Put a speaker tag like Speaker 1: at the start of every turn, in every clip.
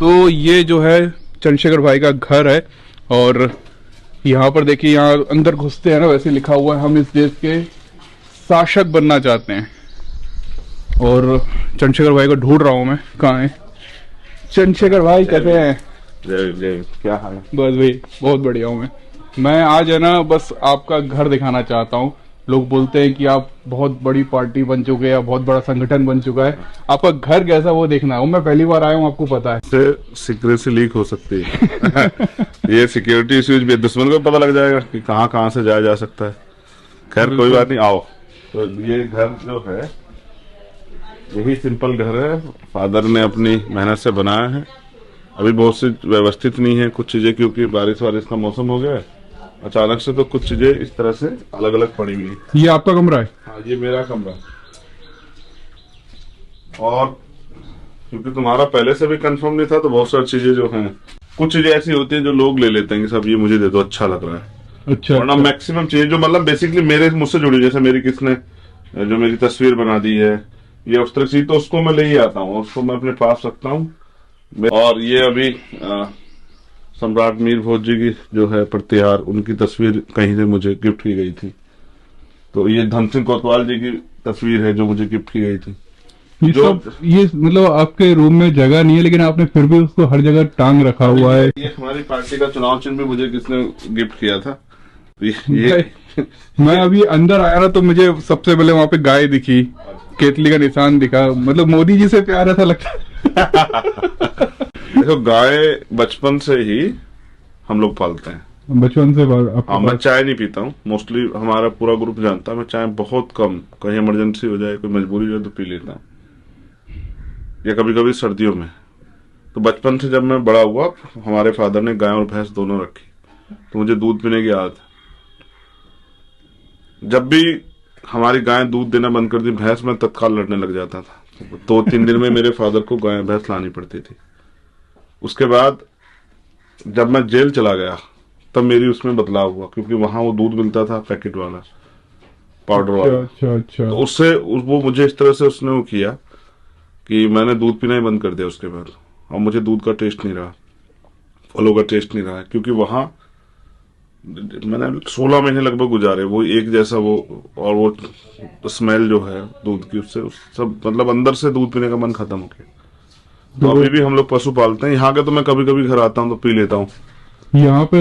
Speaker 1: तो ये जो है चंद्रशेखर भाई का घर है और यहाँ पर देखिए, यहाँ अंदर घुसते हैं ना, वैसे लिखा हुआ है हम इस देश के शासक बनना चाहते हैं। और चंद्रशेखर भाई को ढूंढ रहा हूँ मैं, कहाँ है चंद्रशेखर भाई? कैसे हैं?
Speaker 2: क्या हाल है?
Speaker 1: बस भाई बहुत बढ़िया हूँ मैं आज है ना बस आपका घर दिखाना चाहता हूँ। लोग बोलते हैं कि आप बहुत बड़ी पार्टी बन चुके हैं, बहुत बड़ा संगठन बन चुका है, आपका घर कैसा वो देखना है। मैं पहली बार आया हूँ, आपको पता है।
Speaker 2: सिक्योरिटी लीक हो सकती है ये सिक्योरिटी इश्यूज भी दुश्मन को पता लग जाएगा कि कहाँ से जाया जा सकता है। खैर कोई बात नहीं, आओ। तो ये घर जो है यही सिंपल घर है, फादर ने अपनी मेहनत से बनाया है। अभी बहुत सी व्यवस्थित नहीं है कुछ चीजें, क्योंकि बारिश का मौसम हो गया है अचानक से, तो कुछ चीजें इस तरह से अलग अलग पड़ी हुई है।
Speaker 1: ये आपका कमरा है?
Speaker 2: हाँ, ये मेरा कमरा। और क्योंकि तुम्हारा पहले से भी कंफर्म नहीं था, तो बहुत सारी चीजें जो हैं, कुछ चीजें ऐसी होती हैं जो लोग ले लेते हैं कि सब ये मुझे दे दो, अच्छा लग रहा है।
Speaker 1: अच्छा।
Speaker 2: वरना मैक्सिमम चीजें जो मतलब बेसिकली मुझसे जुड़ी, जैसे मेरी किसने जो मेरी तस्वीर बना दी है, ये उस तरह चीज, तो उसको मैं ले ही आता हूँ, उसको मैं अपने पास रखता हूँ। और ये अभी सम्राट मीर भोज जी की जो है प्रतिहार, उनकी तस्वीर कहीं से मुझे गिफ्ट की गई थी। तो ये धन सिंह कोतवाल जी की तस्वीर है जो मुझे गिफ्ट की गई थी।
Speaker 1: ये मतलब आपके रूम में जगह नहीं है, लेकिन आपने फिर भी उसको हर जगह टांग रखा हुआ है।
Speaker 2: ये हमारी पार्टी का चुनाव चिन्ह भी मुझे किसने गिफ्ट किया था। ये
Speaker 1: मैं अभी अंदर आया ना, तो मुझे सबसे पहले वहाँ पे गाय दिखी, केतली का निशान दिखा, मतलब मोदी जी से प्यार ऐसा लगता है।
Speaker 2: देखो, गाय बचपन से ही हम लोग पालते हैं,
Speaker 1: बचपन से।
Speaker 2: हाँ, मैं चाय नहीं पीता हूँ, मोस्टली हमारा पूरा ग्रुप जानता है, मैं चाय बहुत कम, कहीं इमरजेंसी हो जाए, कोई मजबूरी हो तो पी लेता हूँ, या कभी कभी सर्दियों में। तो बचपन से जब मैं बड़ा हुआ, हमारे फादर ने गाय और भैंस दोनों रखी, तो मुझे दूध पीने की आदत है। जब भी हमारी गाय दूध देना बंद कर दी भैंस, में तत्काल लड़ने लग जाता था। 2-3 दिन में मेरे फादर को गाय भैंस लानी पड़ती थी। उसके बाद जब मैं जेल चला गया, तब मेरी उसमें बदलाव हुआ, क्योंकि वहां वो दूध मिलता था पैकेट वाला, पाउडर वाला।
Speaker 1: अच्छा।
Speaker 2: तो उससे वो मुझे इस तरह से उसने वो किया कि मैंने दूध पीना ही बंद कर दिया उसके बाद। और मुझे दूध का टेस्ट नहीं रहा, फलों का टेस्ट नहीं रहा, क्योंकि वहां मैंने 16 महीने लगभग गुजारे वो एक जैसा वो, और वो स्मेल जो है दूध की, उससे सब मतलब अंदर से दूध पीने का मन खत्म हो गया। तो अभी भी हम लोग पशु पालते हैं यहाँ के, तो मैं कभी कभी घर आता हूँ तो पी लेता हूँ।
Speaker 1: यहाँ पे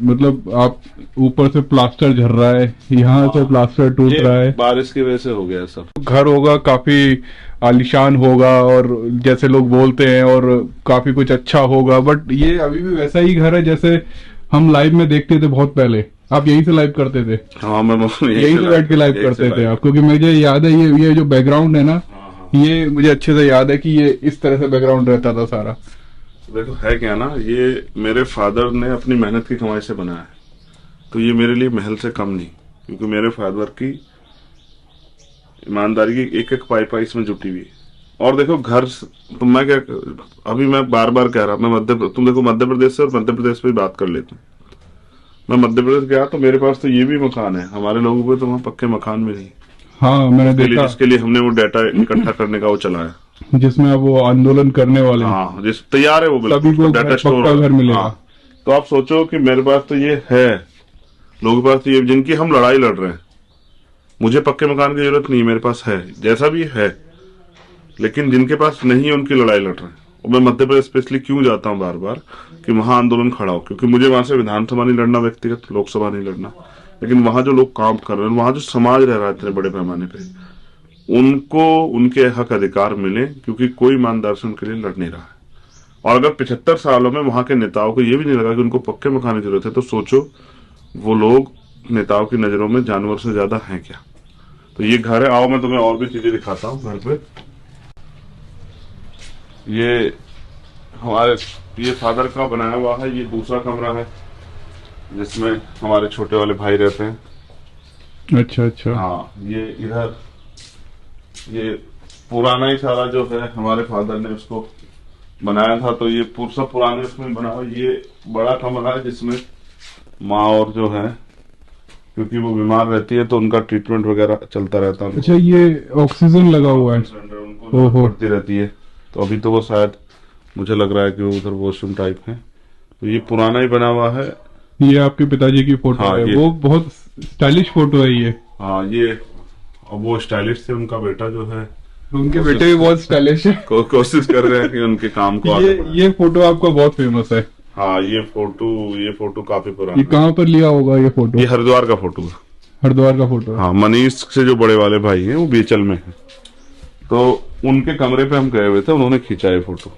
Speaker 1: मतलब आप ऊपर से प्लास्टर झर रहा है, यहाँ से प्लास्टर टूट रहा है,
Speaker 2: बारिश की वजह से हो गया सब।
Speaker 1: घर होगा काफी आलीशान होगा और जैसे लोग बोलते हैं, और काफी कुछ अच्छा होगा, बट ये अभी भी वैसा ही घर है जैसे हम लाइव में देखते थे बहुत पहले। आप यहीं से लाइव करते थे?
Speaker 2: हाँ, मैं
Speaker 1: यहीं से बैठ के लाइव करते थे आप? क्योंकि मुझे याद है ये जो बैकग्राउंड है ना, ये मुझे अच्छे से याद है कि ये इस तरह से बैकग्राउंड रहता था सारा।
Speaker 2: देखो है क्या ना, ये मेरे फादर ने अपनी मेहनत की कमाई से बनाया है, तो ये मेरे लिए महल से कम नहीं, क्योंकि मेरे फादर की ईमानदारी की एक एक पाई इसमें जुटी हुई। और देखो घर, तो मैं क्या, अभी मैं बार बार कह रहा, मैं तुम देखो मध्य प्रदेश से, और मध्य प्रदेश पे बात कर लेते हैं। मैं मध्य प्रदेश गया तो मेरे पास तो ये भी मकान है, हमारे लोगों पे तो वहाँ पक्के मकान में नहीं।
Speaker 1: हाँ, मैंने देखा।
Speaker 2: जिसके लिए हमने वो डाटा इकट्ठा करने का वो चलाया,
Speaker 1: जिसमें वो आंदोलन करने वाले,
Speaker 2: हाँ, जिस तैयार है वो बिल्कुल डाटा स्टोर
Speaker 1: घर मिलेगा।
Speaker 2: हाँ, तो आप सोचो कि मेरे पास तो ये है, लोगों के पास तो ये, जिनकी हम लड़ाई लड़ रहे हैं। मुझे पक्के मकान की जरूरत नहीं, मेरे पास है, जैसा भी है, लेकिन जिनके पास नहीं है उनकी लड़ाई लड़ रहे हैं। और मैं मध्य प्रदेश स्पेशली क्यों जाता हूँ बार बार कि वहां आंदोलन खड़ा हो, क्योंकि मुझे वहां से विधानसभा नहीं लड़ना, व्यक्तिगत लोकसभा नहीं लड़ना, लेकिन वहां जो लोग काम कर रहे हैं, वहां जो समाज रह रहा है इतने बड़े पैमाने पे, उनको उनके हक अधिकार मिले, क्योंकि कोई ईमानदार से उनके लिए लड़ नहीं रहा है। और अगर 75 सालों में वहां के नेताओं को ये भी नहीं लगा कि उनको पक्के मकान की जरूरत है, तो सोचो वो लोग नेताओं की नजरों में जानवर से ज्यादा हैं क्या। तो ये घर है, आओ मैं तुम्हें और भी चीजें दिखाता हूँ घर पे। ये हमारे ये फादर का बनाया हुआ है, ये दूसरा कमरा है जिसमें हमारे छोटे वाले भाई रहते हैं।
Speaker 1: अच्छा।
Speaker 2: हाँ, ये इधर ये पुराना ही सारा जो है हमारे फादर ने उसको बनाया था, तो ये सब पुराने उसमें बना हुआ। ये बड़ा कमरा है जिसमें माँ और जो है, क्योंकि वो बीमार रहती है तो उनका ट्रीटमेंट वगैरह चलता रहता है।
Speaker 1: अच्छा, ये ऑक्सीजन लगा हुआ है,
Speaker 2: उनको पड़ती रहती है, तो अभी तो वो शायद मुझे लग रहा है कि वो उधर वॉशरूम टाइप है। तो ये पुराना ही बना हुआ है।
Speaker 1: ये आपके पिताजी की फोटो
Speaker 2: हाँ,
Speaker 1: है, वो बहुत स्टाइलिश फोटो है ये।
Speaker 2: हाँ, ये अब वो स्टाइलिश थे, उनका बेटा जो है
Speaker 1: उनके बेटे भी बहुत स्टाइलिश है।
Speaker 2: कोशिश कर रहे हैं कि उनके काम को
Speaker 1: ये फोटो आपका बहुत फेमस है।
Speaker 2: हाँ, ये फोटो काफी पुराना।
Speaker 1: ये कहाँ पर लिया होगा ये फोटो?
Speaker 2: ये हरिद्वार का फोटो है।
Speaker 1: हरिद्वार का फोटो है।
Speaker 2: हाँ, मनीष से जो बड़े वाले भाई हैं वो बीचल में है, तो उनके कमरे पे हम गए हुए थे, उन्होंने खींचा ये फोटो।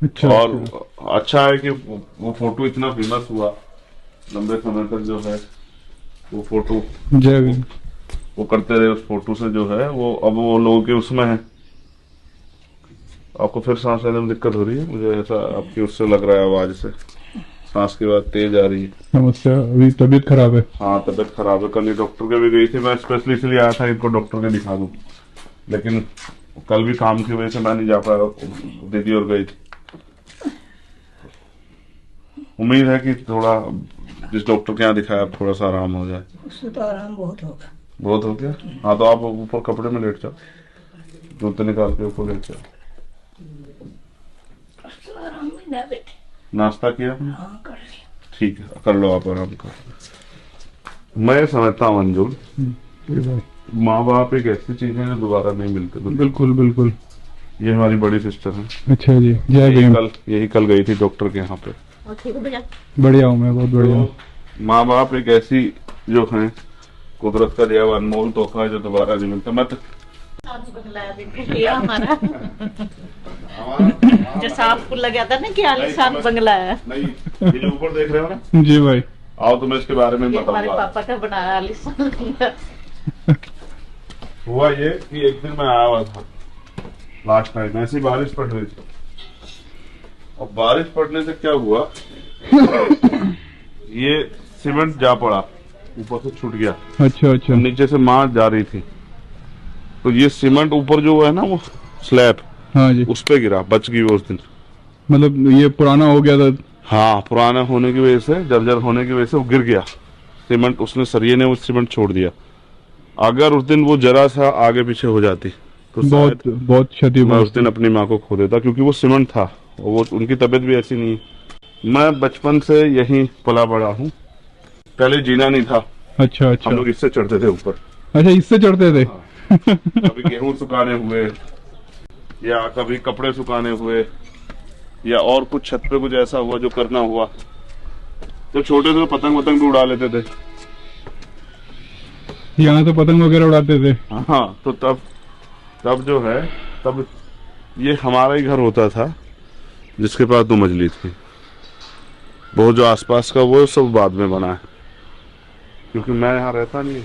Speaker 1: अच्छा।
Speaker 2: और अच्छा है कि वो फोटो इतना फेमस हुआ लंबे समय तक, जो है वो फोटो
Speaker 1: जय भीम
Speaker 2: वो करते रहे। उस फोटो से जो है वो अब वो लोगों के उसमें है। आपको फिर सांस लेने में दिक्कत हो रही है, मुझे ऐसा आपकी उससे लग रहा है, आवाज से सांस की बात तेज आ रही है।
Speaker 1: समस्या अभी तबीयत खराब है।
Speaker 2: हाँ, तबीयत खराब है। कल ये डॉक्टर के भी गई थी, मैं स्पेशली इसलिए आया था इनको डॉक्टर के दिखा दूं, लेकिन कल भी काम की वजह से मैं नहीं जा पाया, दीदी और गई थी। उम्मीद है कि थोड़ा जिस डॉक्टर के यहाँ दिखाया अब थोड़ा सा आराम हो जाए।
Speaker 3: उससे तो आराम बहुत होगा।
Speaker 2: बहुत हो गया? हाँ, तो आप ऊपर कपड़े में लेट जाओ, जूते निकाल के ऊपर लेट जाओ।
Speaker 3: आराम में ना बैठे।
Speaker 2: नाश्ता किया?
Speaker 3: हाँ, कर लिया।
Speaker 2: ठीक है, कर लो आप आराम कर। मैं समझता हूँ अंजुल, माँ बाप एक ऐसी चीज है जो दोबारा नहीं मिलते।
Speaker 1: बिल्कुल बिल्कुल।
Speaker 2: ये हमारी बड़ी सिस्टर है।
Speaker 1: अच्छा जी, जय भीम।
Speaker 2: यही कल गई थी डॉक्टर के यहाँ पे।
Speaker 1: बढ़िया हूँ मैं, बहुत बढ़िया हूँ।
Speaker 2: तो माँ बाप एक ऐसी जो है कुदरत का दिया हुआ अनमोल तोहफा है जो दोबारा नहीं मिलता। मत
Speaker 4: हमारा जो साफ लगा था ना कि आलीशान बंगला है।
Speaker 2: नहीं, ये जो ऊपर देख रहे हो ना,
Speaker 1: जी भाई,
Speaker 2: आओ तो मैं इसके बारे में
Speaker 4: हमारे
Speaker 2: बताऊंगा।
Speaker 4: पापा का बनाया आलीशान।
Speaker 2: हुआ ये कि एक दिन मैं आया हुआ था लास्ट टाइम, ऐसी बारिश पड़ रही थी, और बारिश पड़ने से क्या हुआ, ये सीमेंट जा पड़ा, ऊपर से छूट गया।
Speaker 1: अच्छा अच्छा।
Speaker 2: नीचे से माँ जा रही थी, तो ये सीमेंट ऊपर जो है ना वो स्लैब,
Speaker 1: हाँ जी,
Speaker 2: उस पे गिरा, बच गई वो उस दिन।
Speaker 1: मतलब ये पुराना हो गया था।
Speaker 2: हाँ, पुराना होने की वजह से, जर्जर होने की वजह से वो गिर गया सीमेंट, उसने सरिये ने वो सीमेंट छोड़ दिया। अगर उस दिन वो जरा सा आगे पीछे हो जाती तो
Speaker 1: बहुत बहुत क्षति
Speaker 2: मैं उस दिन अपनी माँ को खो देता, क्योंकि वो सीमेंट था, वो उनकी तबीयत भी ऐसी नहीं है। मैं बचपन से यहीं पला बड़ा हूँ, पहले जीना नहीं था।
Speaker 1: अच्छा अच्छा।
Speaker 2: हम लोग इससे चढ़ते थे ऊपर।
Speaker 1: अच्छा, इससे चढ़ते थे।
Speaker 2: कभी गेहूं सुखाने हुए, या कभी कपड़े सुखाने हुए, या और कुछ छत पे कुछ ऐसा हुआ जो करना हुआ। जब छोटे थे तो पतंग भी उड़ा लेते थे।
Speaker 1: यहाँ तो पतंग वगैरह उड़ाते थे।
Speaker 2: हाँ, तो तब जो है, तब ये हमारा ही घर होता था जिसके पास 2 मंजिली थी। वो जो आसपास का वो सब बाद में बना है, क्योंकि मैं यहाँ रहता नहीं।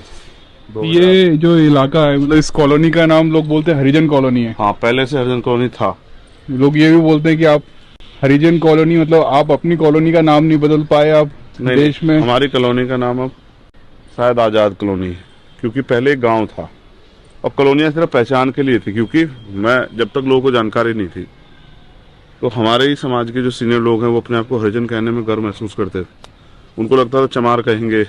Speaker 1: ये जो इलाका है, मतलब इस कॉलोनी का नाम लोग बोलते हैं हरिजन कॉलोनी है।
Speaker 2: हाँ, पहले से हरिजन कॉलोनी था।
Speaker 1: लोग ये भी बोलते हैं कि आप हरिजन कॉलोनी, मतलब आप अपनी कॉलोनी का नाम नहीं बदल पाए आप देश में।
Speaker 2: हमारी कॉलोनी का नाम अब शायद आजाद कॉलोनी है, क्योंकि पहले एक गांव था। अब कॉलोनियां सिर्फ पहचान के लिए थी, क्योंकि मैं जब तक लोगों को जानकारी नहीं थी, तो हमारे ही समाज के जो सीनियर लोग हैं वो अपने आप को हरिजन कहने में गर्व महसूस करते थे। उनको लगता था चमार कहेंगे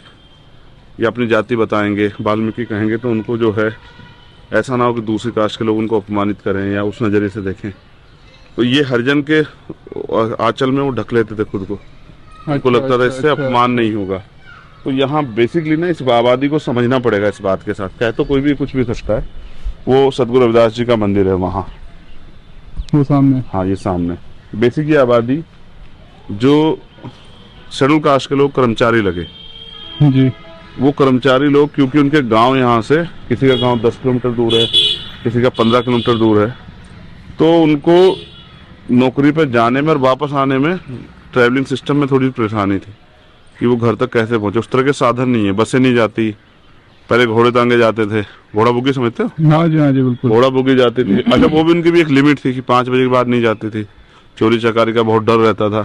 Speaker 2: या अपनी जाति बताएंगे, वाल्मीकि कहेंगे, तो उनको जो है ऐसा ना हो कि दूसरी कास्ट के लोग उनको अपमानित करें या उस नज़रिए से देखें। तो ये हरिजन के आंचल में वो ढक लेते थे खुद को। उनको लगता था इससे अपमान नहीं होगा। तो यहाँ बेसिकली ना इस आबादी को समझना पड़ेगा इस बात के साथ। कह तो कोई भी कुछ भी सकता है। वो सदगुरु रविदास जी का मंदिर है वहाँ,
Speaker 1: वो सामने।
Speaker 2: हाँ, ये सामने। बेसिक ये आबादी जो शेड्यूल कास्ट के लोग कर्मचारी लगे
Speaker 1: जी,
Speaker 2: वो कर्मचारी लोग, क्योंकि उनके गांव यहाँ से, किसी का गांव 10 किलोमीटर दूर है, किसी का 15 किलोमीटर दूर है, तो उनको नौकरी पर जाने में और वापस आने में ट्रैवलिंग सिस्टम में थोड़ी परेशानी थी कि वो घर तक कैसे पहुंचे। उस तरह के साधन नहीं है, बसें नहीं जाती। पहले घोड़े तांगे जाते थे, घोड़ा बुगी समझते हो?
Speaker 1: हाँ जी, हाँ जी, बिल्कुल।
Speaker 2: घोड़ा बुगी जाती थी। अच्छा, वो भी उनकी भी एक लिमिट थी कि 5 बजे के बाद नहीं जाती थी। चोरी चकारी का बहुत डर रहता था,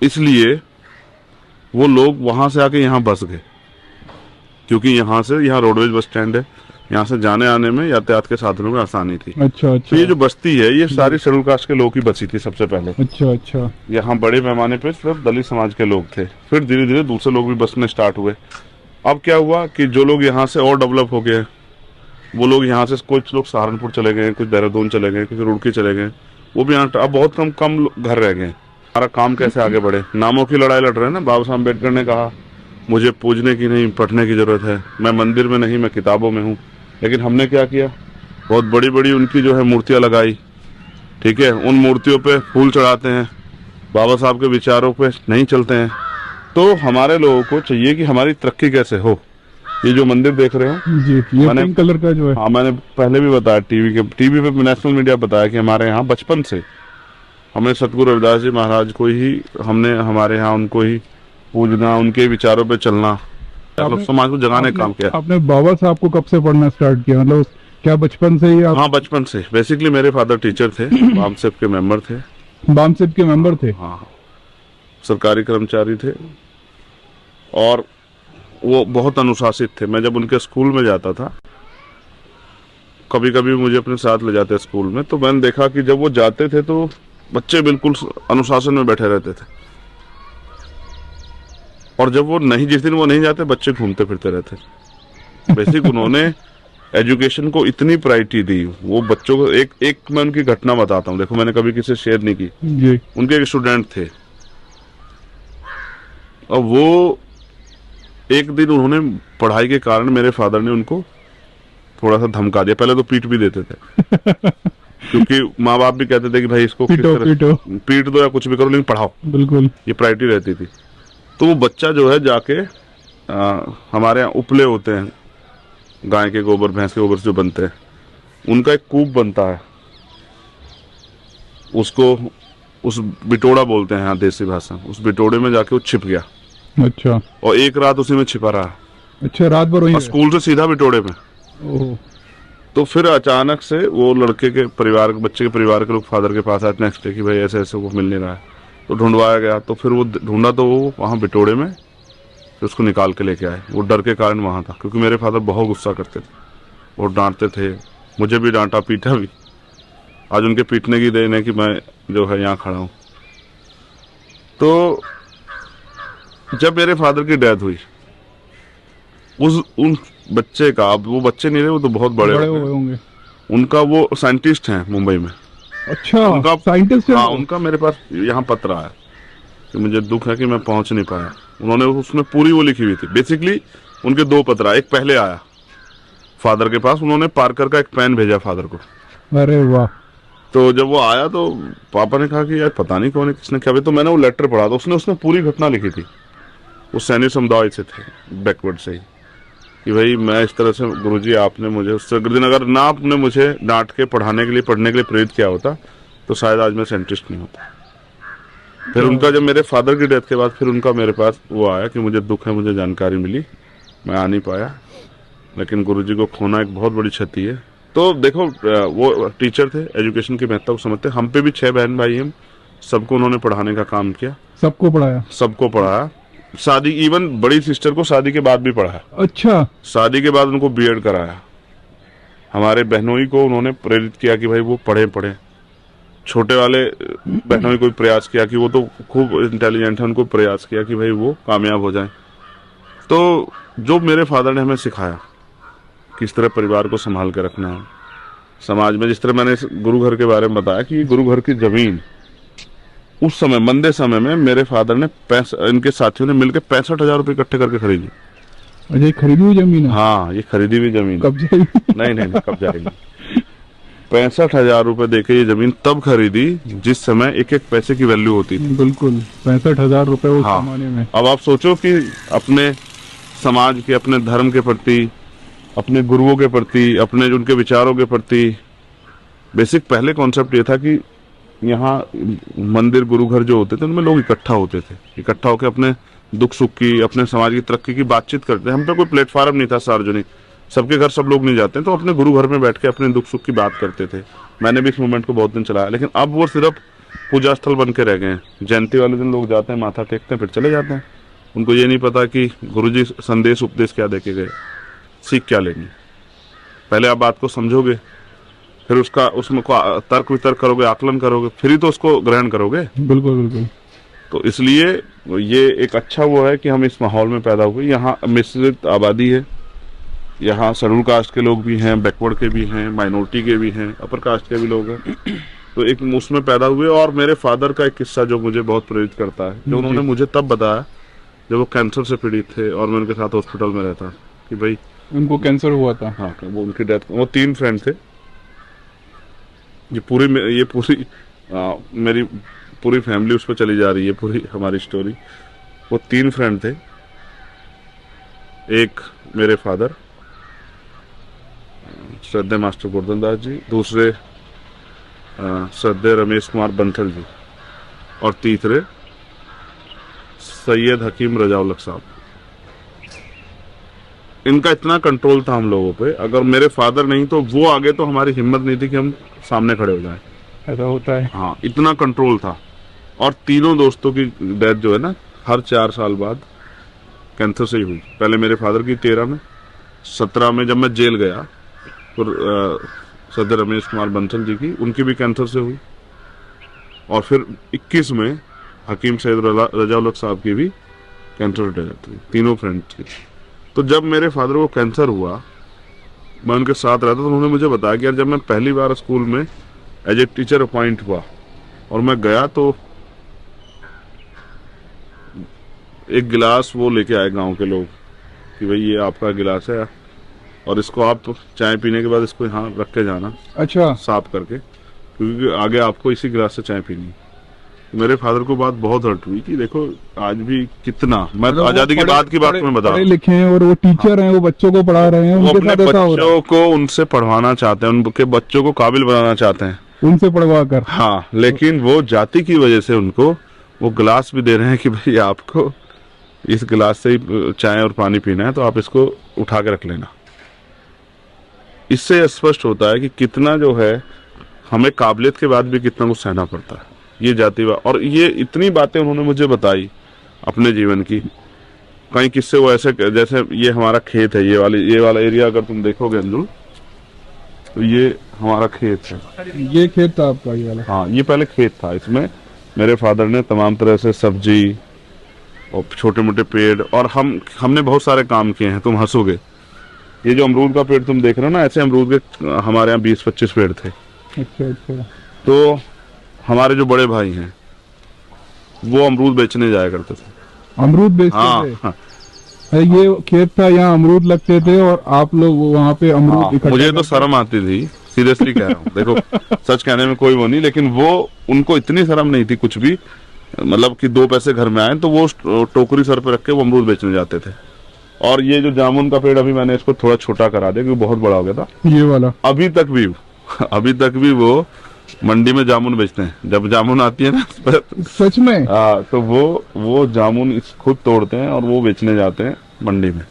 Speaker 2: इसलिए वो लोग वहां से आके यहाँ बस गए, क्योंकि यहाँ रोडवेज बस स्टैंड है, यहाँ से जाने आने में यातायात के साधनों में आसानी थी।
Speaker 1: अच्छा अच्छा।
Speaker 2: तो ये जो बस्ती है ये सारी शेड्यूल कास्ट के लोग की बसी थी सबसे पहले।
Speaker 1: अच्छा अच्छा।
Speaker 2: यहाँ बड़े पैमाने पे सिर्फ दलित समाज के लोग थे, फिर धीरे धीरे दूसरे लोग भी बसने स्टार्ट हुए। अब क्या हुआ कि जो लोग यहाँ से और डेवलप हो गए, वो लोग यहाँ से कुछ लोग सहारनपुर चले गए, कुछ देहरादून चले गए, कुछ रुड़की चले गए, वो भी यहाँ अब बहुत कम कम घर रह गए हैं। हमारा काम कैसे आगे बढ़े, नामों की लड़ाई लड़ रहे हैं ना। बाबा साहब अम्बेडकर ने कहा मुझे पूजने की नहीं पढ़ने की जरूरत है, मैं मंदिर में नहीं मैं किताबों में हूँ। लेकिन हमने क्या किया, बहुत बड़ी बड़ी उनकी जो है मूर्तियां लगाई, ठीक है, उन मूर्तियों पे फूल चढ़ाते हैं, बाबा साहब के विचारों पे नहीं चलते हैं। तो हमारे लोगों को चाहिए कि हमारी तरक्की कैसे हो। ये जो मंदिर देख रहे हो
Speaker 1: जी, ये पिंक कलर का जो है,
Speaker 2: हाँ मैंने पहले भी बताया, टीवी पे नेशनल मीडिया बताया कि हमारे यहाँ बचपन से हमें सतगुरु रविदास जी महाराज को ही हमने हमारे यहाँ उनको ही पूजना, उनके विचारों पे चलना, मतलब समाज को जगाने का काम किया।
Speaker 1: आपने बाबा साहब को कब से पढ़ना स्टार्ट किया, मतलब क्या बचपन से ही आप?
Speaker 2: हाँ बचपन से। बेसिकली मेरे फादर टीचर थे, बामसेप के मेंबर थे।
Speaker 1: बामसेप के मेंबर थे?
Speaker 2: हाँ, सरकारी कर्मचारी थे और वो बहुत अनुशासित थे। मैं जब उनके स्कूल में जाता था, कभी कभी मुझे अपने साथ ले जाते स्कूल में, तो मैंने देखा कि जब वो जाते थे तो बच्चे बिल्कुल अनुशासन में बैठे रहते थे, और जब वो नहीं, जिस दिन वो नहीं जाते, बच्चे घूमते फिरते रहते। बेसिक उन्होंने एजुकेशन को इतनी प्रायोरिटी दी। वो बच्चों को एक मैं उनकी घटना बताता हूँ, देखो मैंने कभी किसी से शेयर नहीं की
Speaker 1: जी।
Speaker 2: उनके एक स्टूडेंट थे और वो एक दिन उन्होंने पढ़ाई के कारण मेरे फादर ने उनको थोड़ा सा धमका दिया। पहले तो पीट भी देते थे क्योंकि माँ बाप भी कहते थे कि भाई इसको पीट दो या कुछ भी करो, लेकिन पढ़ाओ, बिल्कुल ये प्रायोरिटी रहती थी। तो वो बच्चा जो है जाके हमारे यहाँ उपले होते हैं, गाय के गोबर भैंस के गोबर से जो बनते हैं, उनका एक कूप बनता है, उसको उस बिटोड़ा बोलते हैं यहाँ देसी भाषा, उस बिटोड़े में जाके वो छिप गया।
Speaker 1: अच्छा। और
Speaker 2: एक रात उसी में छिपा रहा।
Speaker 1: अच्छा, रात भर वहीं?
Speaker 2: स्कूल से सीधा बिटोड़े में।
Speaker 1: ओह।
Speaker 2: तो फिर अचानक से वो लड़के के परिवार, बच्चे के परिवार के लोग फादर के पास आए नेक्स्ट डे कि भाई ऐसे ऐसे वो मिल नहीं रहा है। तो ढूंढवाया गया, तो फिर वो ढूंढा तो वो वहाँ बिटोड़े में, फिर उसको निकाल के लेके आए। वो डर के कारण वहाँ था, क्योंकि मेरे फादर बहुत गुस्सा करते थे, बहुत डांटते थे, मुझे भी डांटा पीटा भी। आज उनके पीटने की देन है कि मैं जो है यहाँ खड़ा हूँ। तो जब मेरे फादर की डेथ हुई, उन बच्चे का, अब वो बच्चे नहीं रहे, वो तो बहुत बड़े होंगे, उनका वो साइंटिस्ट हैं मुंबई में।
Speaker 1: अच्छा,
Speaker 2: उनका
Speaker 1: साइंटिस्ट है?
Speaker 2: हाँ, उनका मेरे पास यहाँ पत्र आया कि मुझे दुख है कि मैं पहुंच नहीं पाया। उन्होंने उसमें पूरी वो लिखी हुई थी। बेसिकली उनके दो पत्र आए, एक पहले आया फादर के पास, उन्होंने पार्कर का एक पेन भेजा फादर को।
Speaker 1: अरे वाह।
Speaker 2: तो जब वो आया तो पापा ने कहा कि यार पता नहीं कौन है, किसने क्या। तो मैंने वो लेटर पढ़ा, तो उसने पूरी घटना लिखी थी। वो सैनिक समुदाय से थे, बैकवर्ड से ही, कि भाई मैं इस तरह से, गुरुजी आपने मुझे उस दिन अगर ना आपने मुझे डांट के पढ़ने के लिए प्रेरित किया होता तो शायद आज मैं साइंटिस्ट नहीं होता। फिर उनका जब मेरे फादर की डेथ के बाद फिर उनका मेरे पास वो आया कि मुझे दुख है, मुझे जानकारी मिली, मैं आ नहीं पाया, लेकिन गुरुजी को खोना एक बहुत बड़ी क्षति है। तो देखो वो टीचर थे, एजुकेशन की महत्ता को समझते। हम पे भी 6 बहन भाई हैं, सबको उन्होंने पढ़ाने का काम किया।
Speaker 1: सबको पढ़ाया? सबको
Speaker 2: पढ़ाया। शादी, इवन बड़ी सिस्टर को शादी के बाद भी पढ़ाया।
Speaker 1: अच्छा।
Speaker 2: शादी के बाद उनको बीएड कराया। हमारे बहनोई को उन्होंने प्रेरित किया कि भाई वो पढ़े। छोटे वाले बहनोई को प्रयास किया कि वो तो खूब इंटेलिजेंट है, उनको प्रयास किया कि भाई वो कामयाब हो जाए। तो जो मेरे फादर ने हमें सिखाया किस तरह परिवार को संभाल के रखना है, समाज में, जिस तरह मैंने गुरु घर के बारे में बताया कि गुरु घर की जमीन उस समय, मंदे समय में, मेरे फादर ने इनके साथियों ने मिलकर 65,000 रुपए इकट्ठे करके खरीदी।
Speaker 1: अच्छा, ये खरीदी हुई जमीन है?
Speaker 2: हाँ, ये खरीदी हुई जमीन।
Speaker 1: कब जाएगी?
Speaker 2: नहीं कब जाएगी। 65,000 रुपए देके ये जमीन तब खरीदी जिस समय एक एक पैसे की वैल्यू होती थी।
Speaker 1: बिल्कुल, 65,000 रुपए उस जमाने में।
Speaker 2: अब आप सोचो कि अपने समाज के, अपने धर्म के प्रति, अपने गुरुओं के प्रति, अपने उनके विचारों के प्रति, बेसिक पहले कॉन्सेप्ट ये था कि यहाँ मंदिर, गुरु घर जो होते थे उनमें लोग इकट्ठा होते थे, इकट्ठा होकर अपने दुख सुख की, अपने समाज की तरक्की की बातचीत करते थे। हम पे कोई प्लेटफॉर्म नहीं था सार्वजनिक, सबके घर सब लोग नहीं जाते, तो अपने गुरु घर में बैठ के अपने दुख सुख की बात करते थे। मैंने भी इस मूवमेंट को बहुत दिन चलाया, लेकिन अब वो सिर्फ पूजा स्थल बन के रह गए हैं। जयंती वाले दिन लोग जाते हैं, माथा टेकते हैं, फिर चले जाते हैं। उनको ये नहीं पता कि गुरुजी संदेश उपदेश क्या देके गए, सीख क्या लेंगे। पहले आप बात को समझोगे, फिर उसमें तर्क वितर्क करोगे, आकलन करोगे, फिर ही तो उसको ग्रहण करोगे।
Speaker 1: बिल्कुल बिल्कुल।
Speaker 2: तो इसलिए ये एक अच्छा वो है कि हम इस माहौल में पैदा हुए। यहाँ मिश्रित आबादी है, यहाँ शेड्यूल कास्ट के लोग भी हैं, बैकवर्ड के भी हैं, माइनॉरिटी के भी हैं, अपर कास्ट के भी लोग हैं। तो एक उसमें पैदा हुए। और मेरे फादर का एक किस्सा जो मुझे बहुत प्रेरित करता है, जो उन्होंने मुझे तब बताया जब वो कैंसर से पीड़ित थे और मैं उनके साथ हॉस्पिटल में रहता, कि भाई
Speaker 1: उनको कैंसर हुआ था।
Speaker 2: हाँ, वो उनकी डेथ, वो 3 फ्रेंड थे। ये पूरी मेरी पूरी फैमिली उस पर चली जा रही है, पूरी हमारी स्टोरी। वो 3 फ्रेंड थे। एक मेरे फादर श्रद्धेय मास्टर गोवर्धन दास जी, दूसरे श्रद्धेय रमेश कुमार बंसल जी, और तीसरे सैयद हकीम रजाउल साहब। इनका इतना कंट्रोल था हम लोगों पे, अगर मेरे फादर नहीं तो वो आगे, तो हमारी हिम्मत नहीं थी कि हम सामने खड़े हो जाएं।
Speaker 1: ऐसा होता है।
Speaker 2: हाँ, इतना कंट्रोल था। और तीनों दोस्तों की डेथ जो है ना, हर 4 साल बाद कैंसर से ही हुई। पहले मेरे फादर की 13 में, 17 में जब मैं जेल गया तो सदर रमेश कुमार बंसल जी की, उनकी भी कैंसर से हुई। और फिर 21 में हकीम सैयद रजाउल साहब की भी कैंसर से डेथ हुई। तीनों फ्रेंड थे। तो जब मेरे फादर को कैंसर हुआ, मैं उनके साथ रहता, तो उन्होंने मुझे बताया कि यार जब मैं पहली बार स्कूल में एज ए टीचर अपॉइंट हुआ और मैं गया, तो एक गिलास वो लेके आए गांव के लोग कि भाई ये आपका गिलास है और इसको आप चाय पीने के बाद इसको यहाँ रख के जाना,
Speaker 1: अच्छा,
Speaker 2: साफ करके, क्योंकि आगे आपको इसी गिलास से चाय पीनी। तो मेरे फादर को बात बहुत हर्ट हुई कि देखो आज भी कितना, मैं तो आजादी के बाद की बात में बता रहा हूँ,
Speaker 1: लिखे हैं और वो टीचर हैं, वो बच्चों को पढ़ा रहे हैं,
Speaker 2: वो
Speaker 1: उनके
Speaker 2: अपने
Speaker 1: साथ ऐसा हो रहा है।
Speaker 2: बच्चों को उनसे पढ़वाना चाहते हैं, उनके बच्चों को काबिल बनाना चाहते हैं,
Speaker 1: उनसे पढ़वा कर।
Speaker 2: हाँ, लेकिन वो जाति की वजह से उनको वो गिलास भी दे रहे हैं कि भाई आपको इस गिलास से ही चाय और पानी पीना है, तो आप इसको उठा के रख लेना। इससे स्पष्ट होता है कि कितना जो है हमें काबिलियत के बाद भी कितना कुछ सहना पड़ता है, ये जातिवाद। और ये इतनी बातें उन्होंने मुझे बताई अपने जीवन की। कई किस्से वो ऐसे, जैसे ये हमारा खेत है, ये वाला एरिया अगर तुम देखोगे अंजुल, तो ये हमारा खेत है।
Speaker 1: ये खेत था आपका, ये वाला?
Speaker 2: हाँ, ये पहले खेत था। इसमें मेरे फादर ने तमाम तरह से सब्जी और छोटे मोटे पेड़, और हमने बहुत सारे काम किए हैं। तुम हंसोगे, ये जो अमरूद का पेड़ तुम देख रहे हो ना, ऐसे अमरूद के हमारे यहाँ 20-25 पेड़ थे।
Speaker 1: अच्छा अच्छा।
Speaker 2: तो हमारे जो बड़े भाई हैं वो अमरूद बेचने जाया करते थे।
Speaker 1: अमरूद बेचते
Speaker 2: हाँ,
Speaker 1: थे?
Speaker 2: हाँ।
Speaker 1: ये खेत था, यहाँ अमरूद लगते थे और आप लोग वहाँ पे अमरूद
Speaker 2: हाँ,
Speaker 1: इकट्ठा
Speaker 2: मुझे तो शर्म आती थी, सीरियसली कह रहा हूँ। देखो, सच कहने में कोई वो नहीं, लेकिन वो उनको इतनी शर्म नहीं थी कुछ भी, मतलब कि 2 पैसे घर में आए तो वो टोकरी सर पे रख के वो अमरूद बेचने जाते थे। और ये जो जामुन का पेड़, अभी मैंने इसको थोड़ा छोटा करा दिया क्योंकि बहुत बड़ा हो गया था,
Speaker 1: ये वाला।
Speaker 2: अभी तक भी वो मंडी में जामुन बेचते हैं। जब जामुन आती है ना,
Speaker 1: सच में?
Speaker 2: तो वो जामुन खुद तोड़ते हैं और वो बेचने जाते हैं मंडी में।